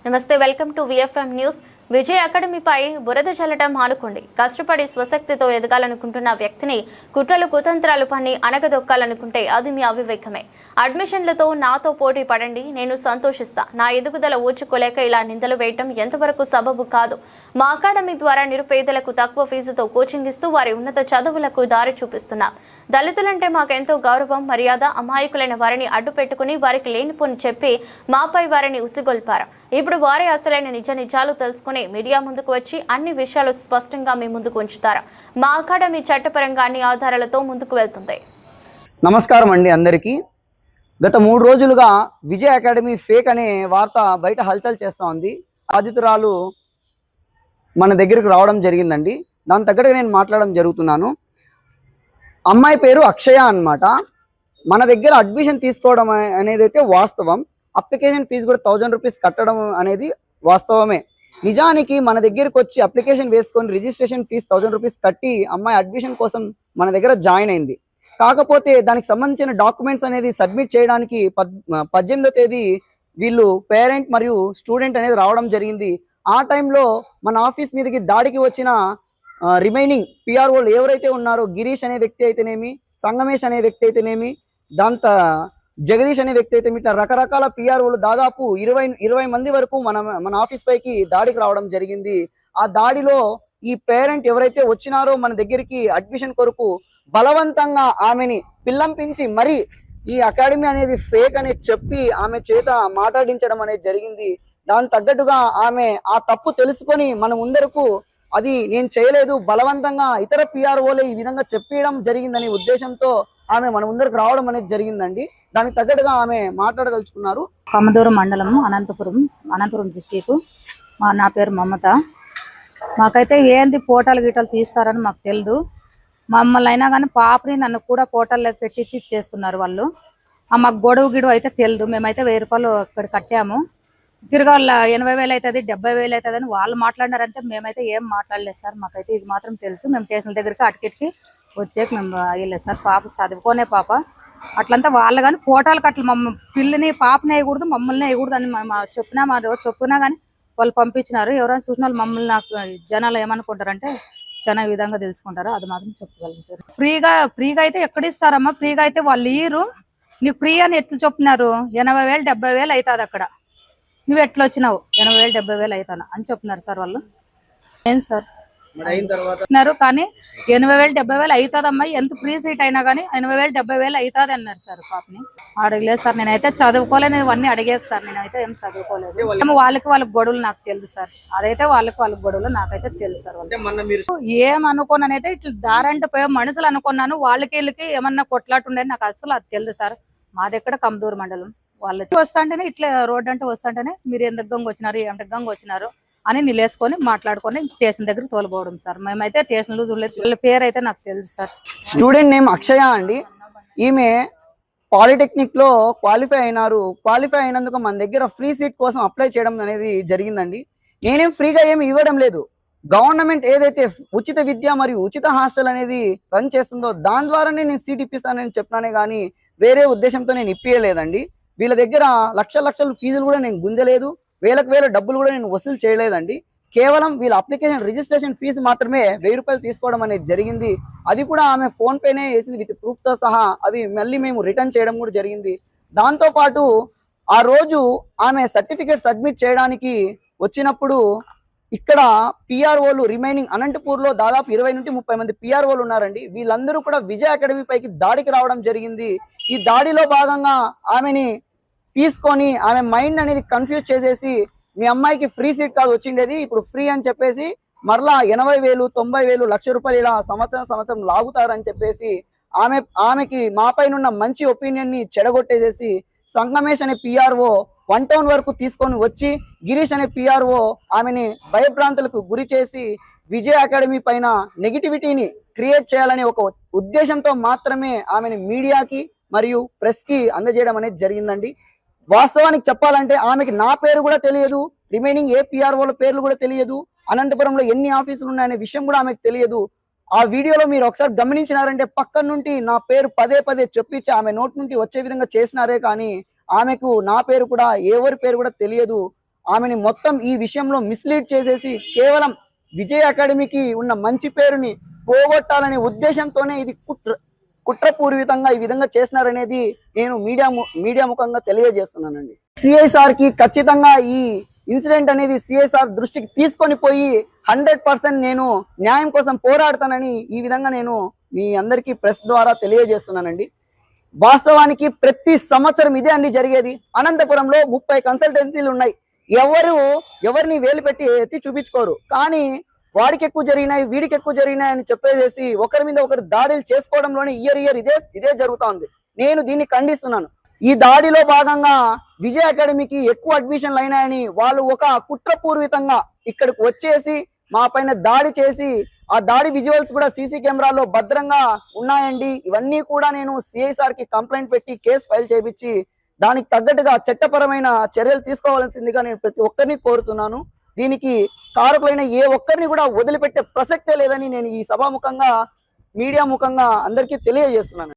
నమస్తే, welcome to VFM news. Vijay అకాడమీపై బురద చల్లటం మానుకోండి. కష్టపడి స్వశక్తితో ఎదగాలనుకుంటున్న వ్యక్తిని కుట్రలు కుతంత్రాలు పని అనగదొక్కాలనుకుంటే అది మీ అవివేకమే. అడ్మిషన్లతో నాతో పోటీ పడండి, నేను సంతోషిస్తా. నా ఎదుగుదల ఊచుకోలేక ఇలా నిందలు వేయటం ఎంతవరకు సబబు కాదు. మా అకాడమీ ద్వారా నిరుపేదలకు తక్కువ ఫీజుతో కోచింగ్ ఇస్తూ వారి ఉన్నత చదువులకు దారి చూపిస్తున్నాం. దళితులంటే మాకెంతో గౌరవం, మర్యాద. అమాయకులైన వారిని అడ్డు పెట్టుకుని వారికి లేనిపోని చెప్పి మాపై వారిని ఉసిగొల్పారు. ఇప్పుడు వారే అసలైన నిజాలు తెలుసుకుని మీడియా ముందుకు వచ్చి అన్ని విషయాలు స్పష్టంగా మీ ముందుకు ఉంచుతారు. మా అకాడమీ చట్టపరంగా అన్ని ఆధారాలతో ముందుకు వెళ్తుంది. నమస్కారం అండి అందరికీ. గత 3 రోజులుగా విజయ్ అకాడమీ ఫేక్ అనే వార్త బయట హల్చల్ చేస్తూ ఉంది. బాధితురాలు మన దగ్గరికి రావడం జరిగిందండి. దాని తగ్గట్టుగా నేను మాట్లాడడం జరుగుతున్నాను. అమ్మాయి పేరు అక్షయ అన్నమాట. మన దగ్గర అడ్మిషన్ తీసుకోవడం అనేది అయితే వాస్తవం. అప్లికేషన్ ఫీజు కూడా 1000 రూపీస్ కట్టడం అనేది వాస్తవమే. నిజానికి మన దగ్గరకు వచ్చి అప్లికేషన్ వేసుకొని రిజిస్ట్రేషన్ ఫీజు 1000 రూపీస్ కట్టి అమ్మాయి అడ్మిషన్ కోసం మన దగ్గర జాయిన్ అయింది. కాకపోతే దానికి సంబంధించిన డాక్యుమెంట్స్ అనేది సబ్మిట్ చేయడానికి 18వ తేదీ వీళ్ళు పేరెంట్ మరియు స్టూడెంట్ అనేది రావడం జరిగింది. ఆ టైంలో మన ఆఫీస్ మీదకి దాడికి వచ్చిన రిమైనింగ్ పిఆర్ఓలు ఎవరైతే ఉన్నారో, గిరీష్ అనే వ్యక్తి అయితేనేమి, సంగమేష్ అనే వ్యక్తి అయితేనేమి, జగదీష్ అనే వ్యక్తి అయితే ఇట్లా రకరకాల పిఆర్ఓలు దాదాపు 20 మంది వరకు మన ఆఫీస్ పైకి దాడికి రావడం జరిగింది. ఆ దాడిలో ఈ పేరెంట్ ఎవరైతే వచ్చినారో మన దగ్గరికి అడ్మిషన్ కొరకు బలవంతంగా ఆమెని పిల్లంపించి మరి ఈ అకాడమీ అనేది ఫేక్ అనేది చెప్పి ఆమె చేత మాట్లాడించడం అనేది జరిగింది. దాని తగ్గట్టుగా ఆమె ఆ తప్పు తెలుసుకొని మన ముందరకు అది నేను చేయలేదు, బలవంతంగా ఇతర పిఆర్ఓలే ఈ విధంగా చెప్పడం జరిగిందనే ఉద్దేశంతో ఆమె మన ముందరకు రావడం అనేది జరిగిందండి. దానికి తగ్గట్టుగా ఆమె మాట్లాడదలుచుకున్నారు. కమదూరు మండలము, అనంతపురం డిస్టిక్. నా పేరు మమత. మాకైతే ఏంది పోటాలు గీటలు తీస్తారని మాకు తెలియదు. మమ్మల్ని అయినా కానీ పాపని నన్ను కూడా పోటాల్లోకి పెట్టించి చేస్తున్నారు వాళ్ళు. మాకు గొడవ అయితే తెలియదు. మేమైతే 1000 రూపాయలు ఇక్కడ కట్టాము. తిరగాళ్ళ 80,000 అవుతుంది, 70,000 అవుతుంది అని వాళ్ళు మాట్లాడినారంటే మేమైతే ఏం మాట్లాడలేదు సార్. మాకైతే ఇది మాత్రం తెలుసు. మేము స్టేషన్ దగ్గరికి అటుకిటికి వచ్చాక మేము అయ్యలేదు సార్. పాప చదువుకోనే పాప అట్లంతా వాళ్ళు కానీ పోటాలకు అట్లా పిల్లని పాపని వేయకూడదు, మమ్మల్ని వేయకూడదు అని చెప్పినా మా రోజు చెప్పుకున్నా కానీ వాళ్ళు పంపించినారు. ఎవరైనా చూసిన వాళ్ళు మమ్మల్ని నాకు జనాలు ఏమనుకుంటారంటే చాలా విధంగా తెలుసుకుంటారు. అది మాత్రం చెప్పగలను సార్. ఫ్రీగా అయితే ఎక్కడ ఇస్తారమ్మా? ఫ్రీగా అయితే వాళ్ళు ఇయ్యరు. నీకు ఫ్రీ అని ఎట్లు చెప్పినారు? 80,000 70,000 అవుతుంది అక్కడ. నువ్వు ఎట్లా వచ్చినావు? 80,000 70,000 అవుతాను అని చెప్పినారు సార్ వాళ్ళు. ఏం సార్ కానీ 80,000 70,000 అవుతుందమ్మా, ఎంత ఫ్రీ సీట్ అయినా కానీ 80,000 70,000 అవుతుంది అన్నారు సార్. పాపని అడగలేదు సార్. నేనైతే చదువుకోలేదు, ఇవన్నీ అడిగేది సార్. నేనైతే ఏం చదువుకోలేదు. వాళ్ళకి గొడవలు నాకు తెలుసు సార్. అదైతే వాళ్ళకి గొడవలు నాకైతే తెలుసు సార్. ఏమనుకోనైతే ఇట్లా దారంటే పోయే మనుషులు అనుకున్నాను. వాళ్ళకి వీళ్ళకి ఏమన్నా కొట్లాట ఉండేది నాకు అసలు అది తెలుసు సార్. మా దగ్గర కమదూరు మండలం. వాళ్ళు వస్తాంటేనే ఇట్లా రోడ్ అంటే వస్తాంటేనే మీరు ఎంత గంగ వచ్చినారు, ఏమిటి గంగ వచ్చినారు అని నిలేసుకొని మాట్లాడుకొని స్టేషన్ దగ్గర తోలుపోవడం సార్. మేమైతే స్టేషన్లో చూడలేదు. వాళ్ళ పేరు అయితే నాకు తెలుసు సార్. స్టూడెంట్ నేమ్ అక్షయ అండి. ఈమె పాలిటెక్నిక్ లో క్వాలిఫై అయినారు. క్వాలిఫై అయినందుకు మన దగ్గర ఫ్రీ సీట్ కోసం అప్లై చేయడం అనేది జరిగిందండి. నేనేం ఫ్రీగా ఏమి ఇవ్వడం లేదు. గవర్నమెంట్ ఏదైతే ఉచిత విద్య మరియు ఉచిత హాస్టల్ అనేది రన్ చేస్తుందో దాని ద్వారానే నేను సీట్ ఇప్పిస్తానని చెప్పినానే కానీ వేరే ఉద్దేశంతో నేను ఇప్పియలేదండి. వీళ్ళ దగ్గర లక్షల ఫీజులు కూడా నేను గుంజలేదు. వేల డబ్బులు కూడా నేను వసూలు చేయలేదండి. కేవలం వీళ్ళ అప్లికేషన్ రిజిస్ట్రేషన్ ఫీజు మాత్రమే 1000 రూపాయలు తీసుకోవడం అనేది జరిగింది. అది కూడా ఆమె ఫోన్ పేనే వేసింది విత్ ప్రూఫ్తో సహా. అవి మళ్ళీ మేము రిటర్న్ చేయడం కూడా జరిగింది. దాంతోపాటు ఆ రోజు ఆమె సర్టిఫికేట్ సబ్మిట్ చేయడానికి వచ్చినప్పుడు ఇక్కడ పిఆర్ఓలు రిమైనింగ్ అనంతపూర్లో దాదాపు 20 నుండి 30 మంది పిఆర్ఓలు ఉన్నారండి. వీళ్ళందరూ కూడా విజయ్ అకాడమీ పైకి దాడికి రావడం జరిగింది. ఈ దాడిలో భాగంగా ఆమెని తీసుకొని ఆమె మైండ్ అనేది కన్ఫ్యూజ్ చేసేసి మీ అమ్మాయికి ఫ్రీ సీట్ కాదు వచ్చిండేది, ఇప్పుడు ఫ్రీ అని చెప్పేసి మరలా 80,000 90,000 1,00,000 రూపాయలు ఇలా సంవత్సరం లాగుతారని చెప్పేసి ఆమెకి మా పైన ఉన్న మంచి ఒపీనియన్ ని చెడగొట్టేసేసి సంగమేష్ అనే పిఆర్ఓ 1 టౌన్ వరకు తీసుకొని వచ్చి గిరీష్ అనే పిఆర్ఓ ఆమెని భయభ్రాంతులకు గురి చేసి విజయ్ అకాడమీ పైన నెగిటివిటీని క్రియేట్ చేయాలనే ఒక ఉద్దేశంతో మాత్రమే ఆమెని మీడియాకి మరియు ప్రెస్ కి అందజేయడం అనేది జరిగిందండి. వాస్తవానికి చెప్పాలంటే ఆమెకి నా పేరు కూడా తెలియదు, రిమైనింగ్ ఏ పిఆర్ఓల పేర్లు కూడా తెలియదు, అనంతపురంలో ఎన్ని ఆఫీసులు ఉన్నాయనే విషయం కూడా ఆమెకు తెలియదు. ఆ వీడియోలో మీరు ఒకసారి గమనించినారంటే పక్కన నుండి నా పేరు పదే చెప్పించి ఆమె నోట్ నుండి వచ్చే విధంగా చేసినారే కానీ ఆమెకు నా పేరు కూడా ఎవరి పేరు కూడా తెలియదు. ఆమెని మొత్తం ఈ విషయంలో మిస్లీడ్ చేసేసి కేవలం విజయ్ అకాడమీకి ఉన్న మంచి పేరుని పోగొట్టాలనే ఉద్దేశంతోనే ఇది కుట్రపూర్వితంగా ఈ విధంగా చేసినారనేది నేను మీడియా ముఖంగా తెలియజేస్తున్నానండి. సిఐసార్ కి ఖచ్చితంగా ఈ ఇన్సిడెంట్ అనేది సిఐసార్ దృష్టికి తీసుకొని పోయి 100% నేను న్యాయం కోసం పోరాడతానని ఈ విధంగా నేను మీ అందరికీ ప్రెస్ ద్వారా తెలియజేస్తున్నానండి. వాస్తవానికి ప్రతి సంవత్సరం ఇదే అండి జరిగేది. అనంతపురంలో 30 కన్సల్టెన్సీలు ఉన్నాయి. ఎవరిని వేలు పెట్టి ఎత్తి చూపించుకోరు. కానీ వాడికి ఎక్కువ జరిగినాయి, వీడికి ఎక్కువ జరిగినాయి అని చెప్పేసి ఒకరి మీద ఒకరు దాడులు చేసుకోవడంలోనే ఇయర్ ఇదే జరుగుతోంది. నేను దీన్ని ఖండిస్తున్నాను. ఈ దాడిలో భాగంగా విజయ్ అకాడమీకి ఎక్కువ అడ్మిషన్లు అయినాయని వాళ్ళు ఒక కుట్రపూర్వితంగా ఇక్కడికి వచ్చేసి మా పైన దాడి చేసి, ఆ దాడి విజువల్స్ కూడా సీసీ కెమెరాలో భద్రంగా ఉన్నాయండి. ఇవన్నీ కూడా నేను సిఐసార్ కి కంప్లైంట్ పెట్టి కేసు ఫైల్ చేయించి దానికి తగ్గట్టుగా చట్టపరమైన చర్యలు తీసుకోవాల్సిందిగా నేను ప్రతి ఒక్కరిని కోరుతున్నాను. దీనికి కారకులైన ఏ ఒక్కరిని కూడా వదిలిపెట్టే ప్రసక్తే లేదని నేను ఈ సభాముఖంగా మీడియా ముఖంగా అందరికీ తెలియజేస్తున్నాను.